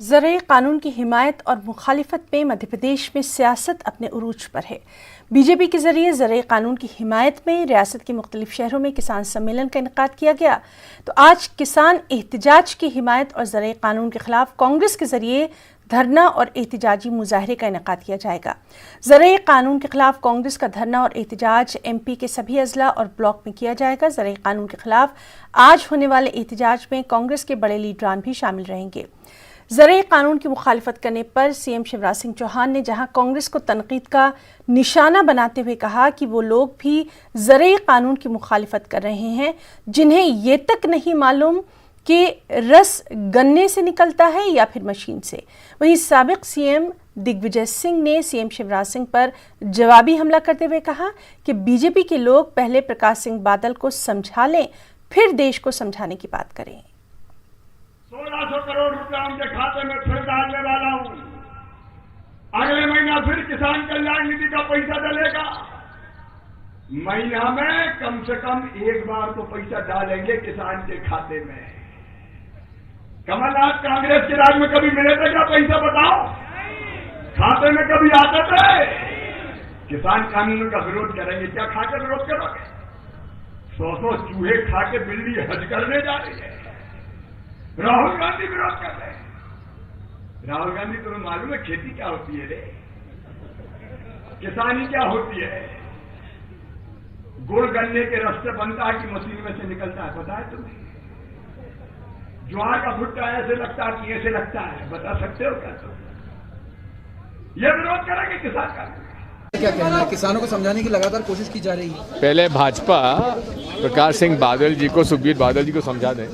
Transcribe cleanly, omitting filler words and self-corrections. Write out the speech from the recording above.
ज़राए कानून की हिमायत और मुखालिफत में मध्य प्रदेश में सियासत अपने उरूज पर है। बीजेपी के जरिए ज़राए कानून की हिमायत में रियासत के मुख्तलिफ शहरों में किसान सम्मेलन का इनेकाद किया गया। तो आज किसान एहतजाज की हिमायत और ज़राए कानून के खिलाफ कांग्रेस के जरिए धरना और एहतजाजी मुजाहरे का इनेकाद किया जाएगा। ज़राए कानून के खिलाफ कांग्रेस का धरना और एहतजाज MP के सभी अजला और ब्लॉक में किया जाएगा। ज़राए कानून के खिलाफ आज होने वाले एहतजाज में कांग्रेस के बड़े लीडरान भी शामिल रहेंगे। ज़राए कानून की मुखालिफत करने पर CM शिवराज सिंह चौहान ने जहां कांग्रेस को तनकीद का निशाना बनाते हुए कहा कि वो लोग भी ज़राए कानून की मुखालिफत कर रहे हैं जिन्हें ये तक नहीं मालूम कि रस गन्ने से निकलता है या फिर मशीन से। वहीं साबिक CM दिग्विजय सिंह ने CM शिवराज सिंह पर जवाबी हमला करते हुए कहा कि बीजेपी के लोग पहले प्रकाश सिंह बादल को समझा लें, फिर देश को समझाने की बात करें। 1600 करोड़ रुपया उनके खाते में फिर डालने वाला हूं। अगले महीना फिर किसान कल्याण निधि का पैसा डलेगा। महीना में कम से कम एक बार तो पैसा डालेंगे किसान के खाते में। कमलनाथ कांग्रेस के राज में कभी मिले थे क्या पैसा, बताओ? खाते में कभी आते थे? किसान कानून का विरोध करेंगे, क्या खाकर विरोध करोगे? 100 चूहे खा के बिल्ली हज करने जा रही है। राहुल गांधी विरोध कर रहे हैं। राहुल गांधी, तुम्हें मालूम है खेती क्या होती है रे? किसानी क्या होती है? गुड़ गन्ने के रस से बनता है कि मशीन में से निकलता है, पता है तुम्हें? ज्वार का भुट्टा ऐसे लगता है कि ऐसे लगता है, बता सकते हो क्या तुम? ये विरोध करेंगे किसान का। क्या कहना है? किसानों को समझाने की लगातार कोशिश की जा रही है। पहले भाजपा प्रकाश सिंह बादल जी को, सुखबीर बादल जी को समझा दें